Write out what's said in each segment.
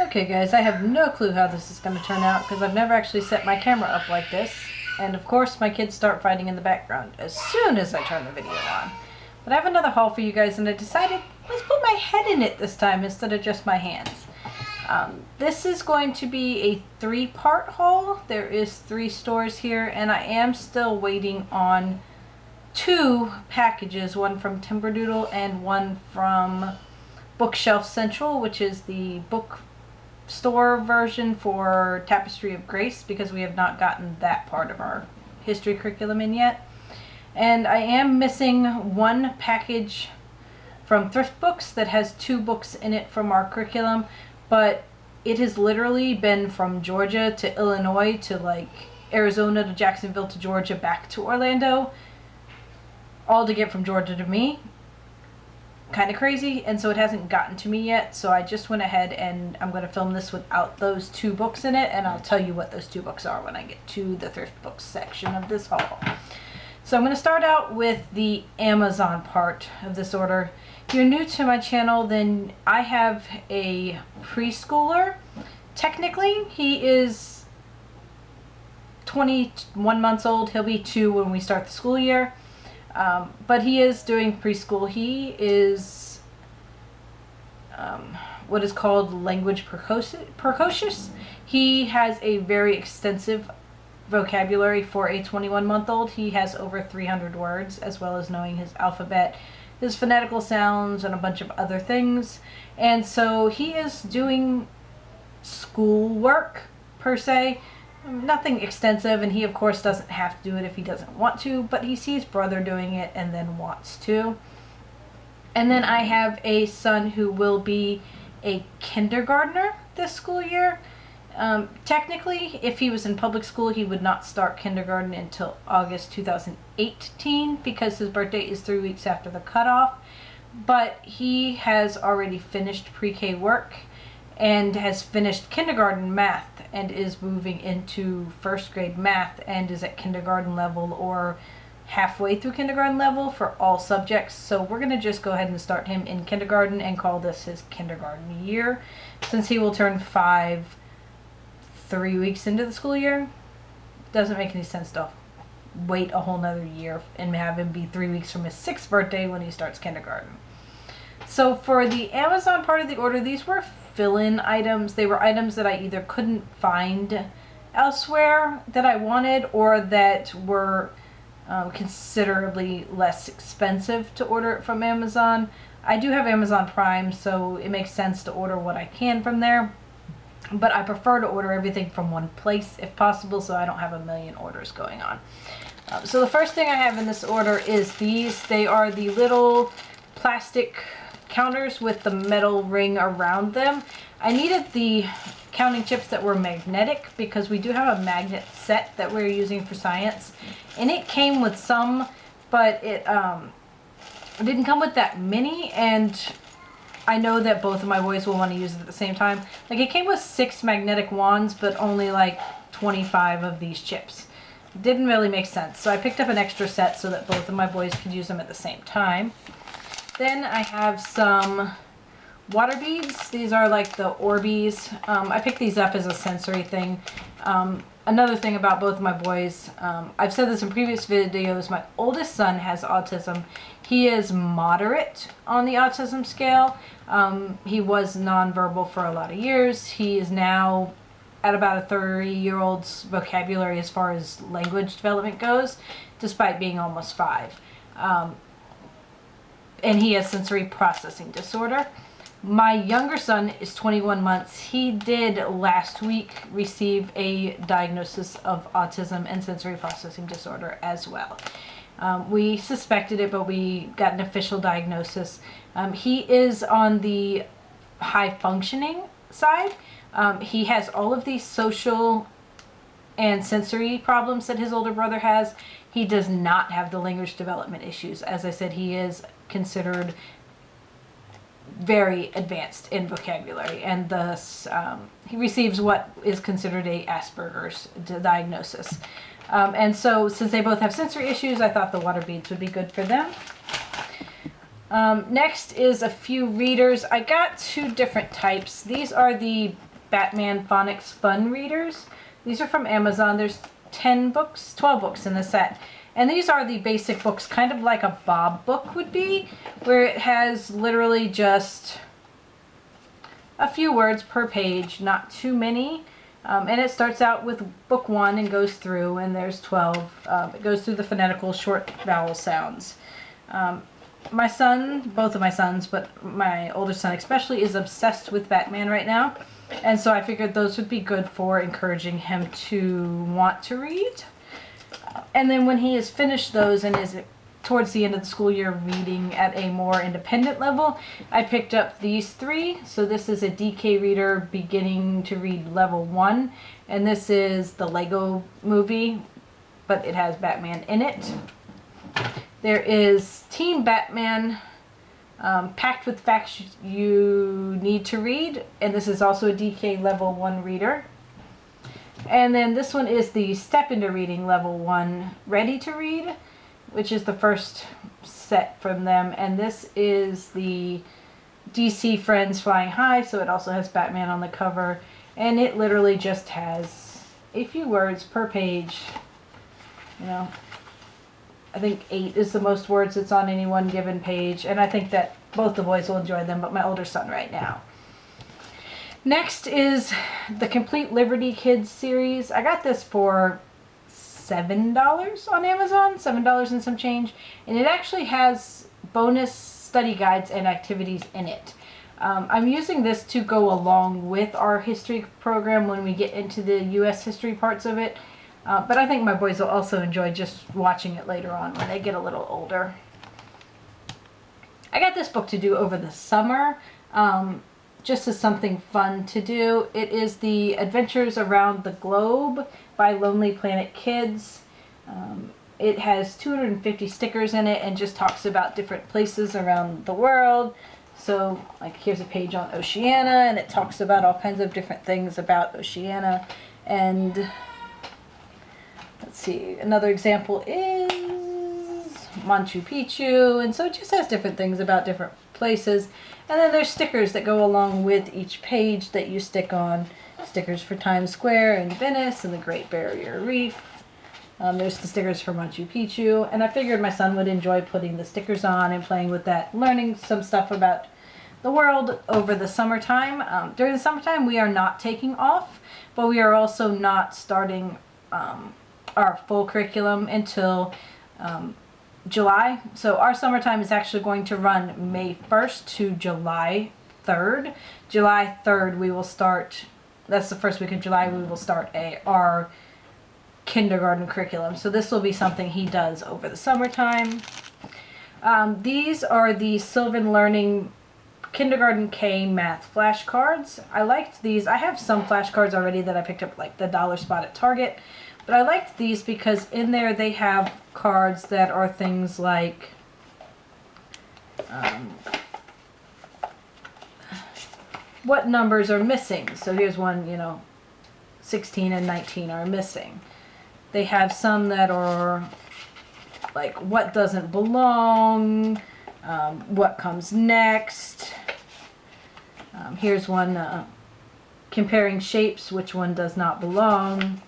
Okay guys, I have no clue how this is going to turn out because I've never actually set my camera up like this. And of course my kids start fighting in the background as soon as I turn the video on. But I have another haul for you guys and I decided let's put my head in it this time instead of just my hands. This is going to be a 3-part haul. There is 3 stores here and I am still waiting on 2 packages, one from Timberdoodle and one from Bookshelf Central, which is the book store version for Tapestry of Grace, because we have not gotten that part of our history curriculum in yet. And I am missing 1 package from Thrift Books that has 2 books in it from our curriculum, but it has literally been from Georgia to Illinois to like Arizona to Jacksonville to Georgia back to Orlando, all to get from Georgia to me. Kind of crazy, and so it hasn't gotten to me yet, so I just went ahead and I'm going to film this without those 2 books in it, and I'll tell you what those 2 books are when I get to the thrift books section of this haul. So I'm going to start out with the Amazon part of this order. If you're new to my channel, then I have a preschooler. Technically he is 21 months old. He'll be 2 when we start the school year. But he is doing preschool. He is what is called language precocious. He has a very extensive vocabulary for a 21-month-old. He has over 300 words, as well as knowing his alphabet, his phonetical sounds, and a bunch of other things. And so he is doing school work, per se. Nothing extensive, and he of course doesn't have to do it if he doesn't want to, but he sees brother doing it and then wants to. And then I have a son who will be a kindergartner this school year. Technically, if he was in public school, he would not start kindergarten until August 2018 because his birthday is 3 weeks after the cutoff. But he has already finished pre-K work and has finished kindergarten math and is moving into 1st grade math and is at kindergarten level or halfway through kindergarten level for all subjects. So we're going to just go ahead and start him in kindergarten and call this his kindergarten year, since he will turn 5 3 weeks into the school year. Doesn't make any sense to wait a whole nother year and have him be 3 weeks from his 6th birthday when he starts kindergarten. So for the Amazon part of the order, these were fill-in items. They were items that I either couldn't find elsewhere that I wanted, or that were considerably less expensive to order from Amazon. I do have Amazon Prime, so it makes sense to order what I can from there, but I prefer to order everything from one place if possible, so I don't have a million orders going on. So the first thing I have in this order is these. They are the little plastic counters with the metal ring around them. I needed the counting chips that were magnetic because we do have a magnet set that we're using for science, and it came with some, but it didn't come with that many, and I know that both of my boys will want to use it at the same time. Like, it came with 6 magnetic wands, but only like 25 of these chips. Didn't really make sense, so I picked up an extra set so that both of my boys could use them at the same time. Then I have some water beads. These are like the Orbeez. I picked these up as a sensory thing. Another thing about both of my boys, I've said this in previous videos, my oldest son has autism. He is moderate on the autism scale. He was nonverbal for a lot of years. He is now at about a 30-year-old's vocabulary as far as language development goes, despite being almost 5. And he has sensory processing disorder. My younger son is 21 months. He did last week receive a diagnosis of autism and sensory processing disorder as well. We suspected it, but we got an official diagnosis. He is on the high functioning side. He has all of these social and sensory problems that his older brother has. He does not have the language development issues. As I said, he is considered very advanced in vocabulary, and thus he receives what is considered a Asperger's diagnosis. And so since they both have sensory issues, I thought the water beads would be good for them. Next is a few readers. I got 2 different types. These are the Batman Phonics Fun Readers. These are from Amazon. There's 12 books in the set. And these are the basic books, kind of like a Bob book would be, where it has literally just a few words per page, not too many. And it starts out with book 1 and goes through, and there's 12. It goes through the phonetical short vowel sounds. My son, both of my sons, but my older son especially, is obsessed with Batman right now. And so I figured those would be good for encouraging him to want to read. And then when he has finished those and is towards the end of the school year reading at a more independent level, I picked up these 3. So this is a DK reader beginning to read level 1. And this is the Lego movie, but it has Batman in it. There is Team Batman, packed with facts you need to read, and this is also a DK level 1 reader. And then this one is the Step Into Reading level 1 Ready to Read, which is the first set from them. And this is the DC Friends Flying High, so it also has Batman on the cover, and it literally just has a few words per page. You know, I think 8 is the most words that's on any one given page, and I think that both the boys will enjoy them, but my older son right now. Next is the Complete Liberty Kids series. I got this for $7 on Amazon, $7 and some change, and it actually has bonus study guides and activities in it. I'm using this to go along with our history program when we get into the U.S. history parts of it. But I think my boys will also enjoy just watching it later on when they get a little older. I got this book to do over the summer, just as something fun to do. It is the Adventures Around the Globe by Lonely Planet Kids. It has 250 stickers in it and just talks about different places around the world. So, like, here's a page on Oceania, and it talks about all kinds of different things about Oceania. And let's see, another example is Machu Picchu, and so it just has different things about different places. And then there's stickers that go along with each page that you stick on. Stickers for Times Square and Venice and the Great Barrier Reef. There's the stickers for Machu Picchu, and I figured my son would enjoy putting the stickers on and playing with that, learning some stuff about the world over the summertime. During the summertime we are not taking off, but we are also not starting our full curriculum until July. So our summertime is actually going to run May 1st to July 3rd. July 3rd we will start, that's the first week of July, we will start our kindergarten curriculum. So this will be something he does over the summertime. These are the Sylvan Learning Kindergarten K Math flashcards. I liked these. I have some flashcards already that I picked up like the dollar spot at Target. But I liked these because in there they have cards that are things like what numbers are missing. So here's one, 16 and 19 are missing. They have some that are like what doesn't belong, what comes next. Here's one comparing shapes, which one does not belong.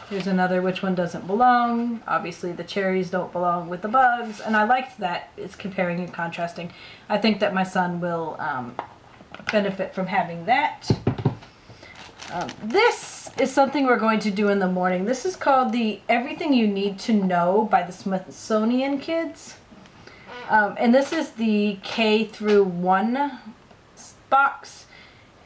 Here's another, which one doesn't belong. Obviously the cherries don't belong with the bugs, and I liked that it's comparing and contrasting. I think that my son will benefit from having that. This is something we're going to do in the morning. This is called the Everything You Need to Know by the Smithsonian Kids. And this is the K through 1 box.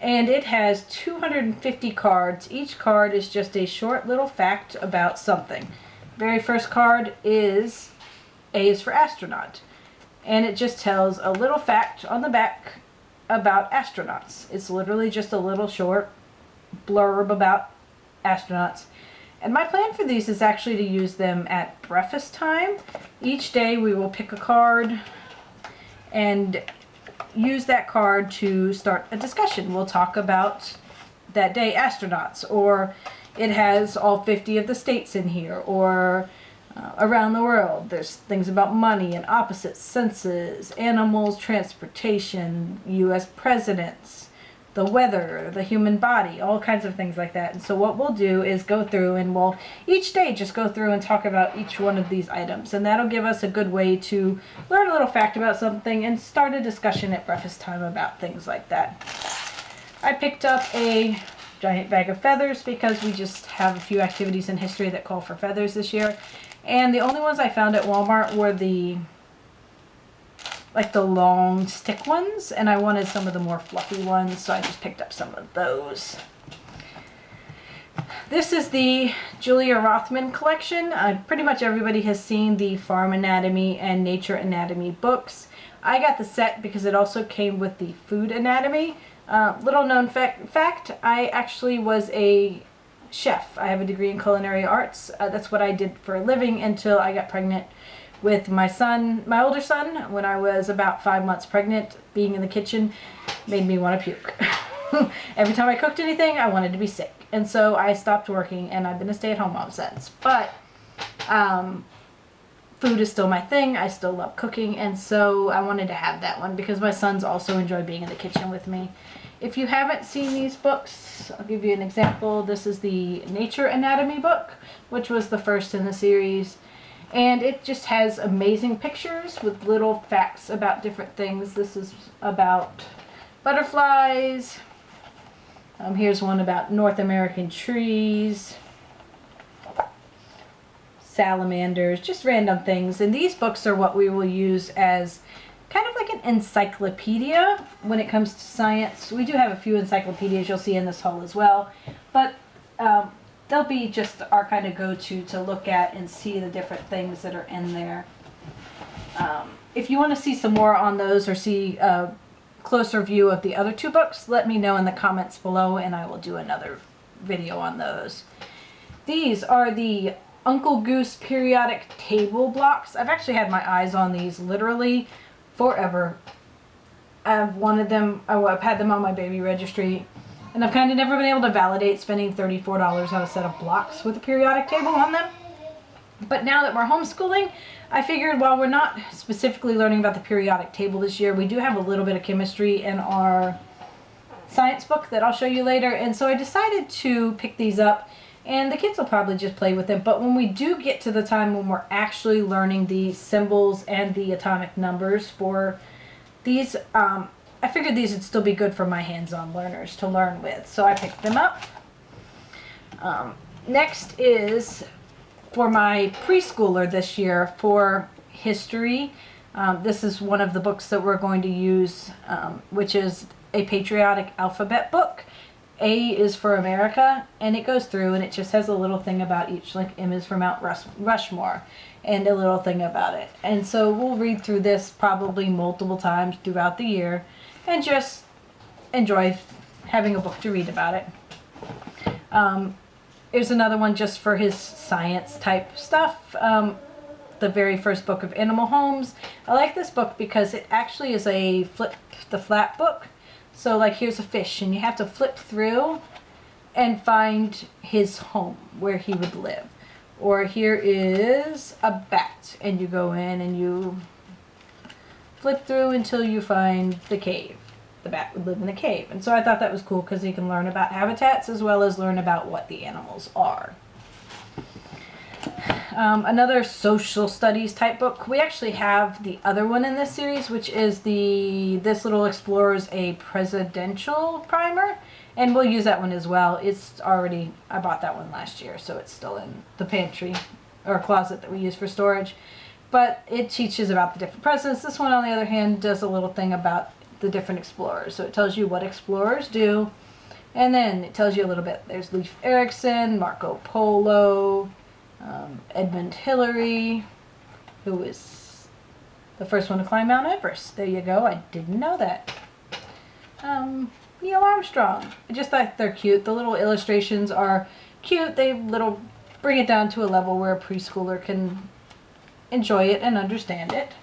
And it has 250 cards. Each card is just a short little fact about something. Very first card is A is for astronaut. And it just tells a little fact on the back about astronauts. It's literally just a little short blurb about astronauts. And my plan for these is actually to use them at breakfast time. Each day we will pick a card and use that card to start a discussion. We'll talk about that day astronauts, or it has all 50 of the states in here, or around the world. There's things about money and opposite senses, animals, transportation, U.S. presidents, the weather, the human body, all kinds of things like that. And so what we'll do is go through and we'll each day just go through and talk about each one of these items. And that'll give us a good way to learn a little fact about something and start a discussion at breakfast time about things like that. I picked up a giant bag of feathers because we just have a few activities in history that call for feathers this year. And the only ones I found at Walmart were the long stick ones, and I wanted some of the more fluffy ones, so I just picked up some of those. This is the Julia Rothman collection. Pretty much everybody has seen the Farm Anatomy and Nature Anatomy books. I got the set because it also came with the Food Anatomy. Little known fact, I actually was a chef. I have a degree in culinary arts. That's what I did for a living until I got pregnant with my older son. When I was about 5 months pregnant, being in the kitchen made me want to puke. Every time I cooked anything, I wanted to be sick. And so I stopped working, and I've been a stay-at-home mom since. But food is still my thing. I still love cooking, and so I wanted to have that one because my sons also enjoy being in the kitchen with me. If you haven't seen these books, I'll give you an example. This is the Nature Anatomy book, which was the first in the series. And it just has amazing pictures with little facts about different things. This is about butterflies. Here's one about North American trees, salamanders, just random things. And these books are what we will use as kind of like an encyclopedia when it comes to science. We do have a few encyclopedias you'll see in this haul as well, but they'll be just our kind of go-to to look at and see the different things that are in there. If you want to see some more on those or see a closer view of the other two books, let me know in the comments below and I will do another video on those. These are the Uncle Goose periodic table blocks. I've actually had my eyes on these literally forever. I've wanted them, I've had them on my baby registry, and I've kind of never been able to validate spending $34 on a set of blocks with a periodic table on them. But now that we're homeschooling, I figured while we're not specifically learning about the periodic table this year, we do have a little bit of chemistry in our science book that I'll show you later, and so I decided to pick these up, and the kids will probably just play with them. But when we do get to the time when we're actually learning the symbols and the atomic numbers for these, I figured these would still be good for my hands-on learners to learn with, so I picked them up. Next is for my preschooler this year for history. This is one of the books that we're going to use, which is a patriotic alphabet book. A is for America, and it goes through and it just has a little thing about each, like M is for Mount Rushmore, and a little thing about it. And so we'll read through this probably multiple times throughout the year and just enjoy having a book to read about it. Here's another one just for his science type stuff. The very first book of Animal Homes. I like this book because it actually is a flip the flap book. So like here's a fish and you have to flip through and find his home where he would live. Or here is a bat and you go in and you flip through until you find the cave. The bat would live in the cave. And so I thought that was cool because you can learn about habitats as well as learn about what the animals are. Another social studies type book. We actually have the other one in this series, which is This Little Explorer's a Presidential Primer, and we'll use that one as well. It's already, I bought that one last year, so it's still in the pantry or closet that we use for storage. But it teaches about the different presidents. This one, on the other hand, does a little thing about the different explorers. So it tells you what explorers do, and then it tells you a little bit. There's Leif Erikson, Marco Polo, Edmund Hillary, who was the first one to climb Mount Everest. There you go. I didn't know that. Neil Armstrong. I just thought they're cute. The little illustrations are cute. They bring it down to a level where a preschooler can enjoy it and understand it.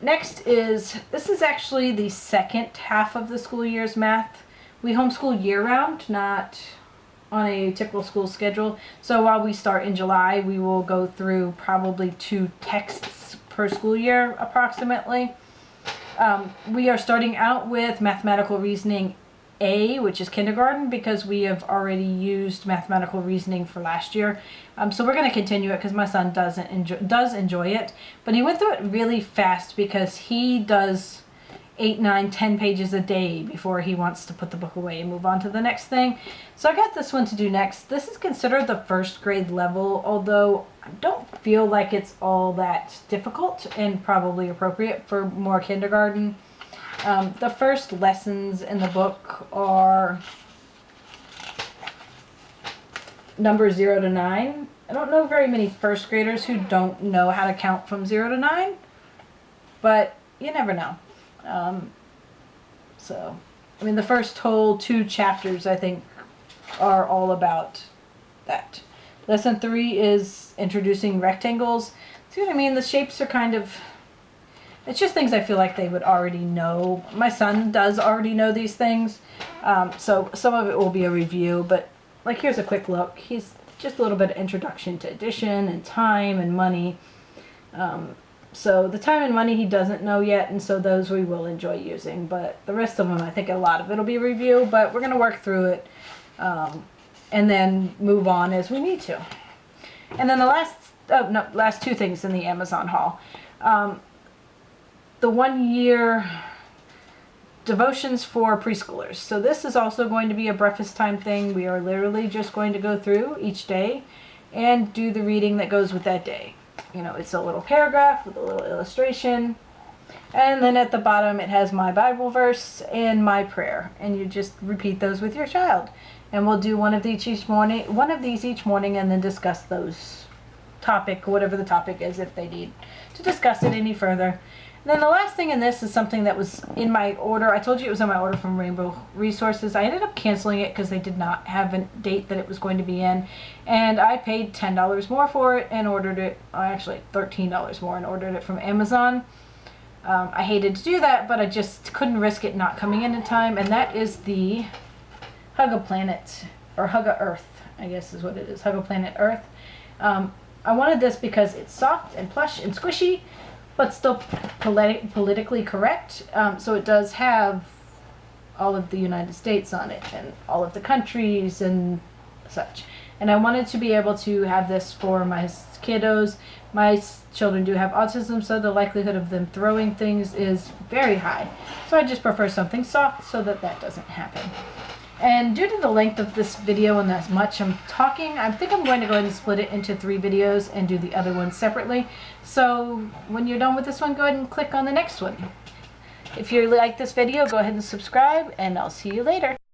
Next is, this is actually the second half of the school year's math We homeschool year-round, not on a typical school schedule. So while we start in July, we will go through probably 2 texts per school year approximately. We are starting out with mathematical reasoning A, which is kindergarten, because we have already used mathematical reasoning for last year. So we're going to continue it because my son does enjoy it. But he went through it really fast because he does 8, 9, 10 pages a day before he wants to put the book away and move on to the next thing. So I got this one to do next. This is considered the first grade level, although I don't feel like it's all that difficult and probably appropriate for more kindergarten. The first lessons in the book are numbers 0 to 9. I don't know very many first graders who don't know how to count from 0 to 9, but you never know. So, I mean, the first whole 2 chapters, I think, are all about that. Lesson 3 is introducing rectangles. See what I mean? The shapes are kind of, it's just things I feel like they would already know. My son does already know these things, so some of it will be a review, but like here's a quick look. He's just a little bit of introduction to addition and time and money. So the time and money he doesn't know yet, and so those we will enjoy using, but the rest of them, I think a lot of it will be a review, but we're going to work through it and then move on as we need to. And then the last 2 things in the Amazon haul. The 1-year devotions for preschoolers. So this is also going to be a breakfast time thing. We are literally just going to go through each day and do the reading that goes with that day. You know, it's a little paragraph with a little illustration, and then at the bottom it has my Bible verse and my prayer, and you just repeat those with your child. And we'll do one of these each morning, and then discuss those whatever the topic is, if they need to discuss it any further. And then the last thing in this is something that was in my order. I told you it was in my order from Rainbow Resources. I ended up canceling it because they did not have a date that it was going to be in. And I paid $10 more for it and ordered it, actually $13 more, and ordered it from Amazon. I hated to do that, but I just couldn't risk it not coming in time. And that is the Hug-a-Planet, or Hug-a-Earth, I guess is what it is, Hug-a-Planet Earth. I wanted this because it's soft and plush and squishy, but still politically correct. So it does have all of the United States on it and all of the countries and such. And I wanted to be able to have this for my kiddos. My children do have autism, so the likelihood of them throwing things is very high. So I just prefer something soft so that that doesn't happen. And due to the length of this video and as much I'm talking, I think I'm going to go ahead and split it into 3 videos and do the other one separately. So when you're done with this one, go ahead and click on the next one. If you like this video, go ahead and subscribe, and I'll see you later.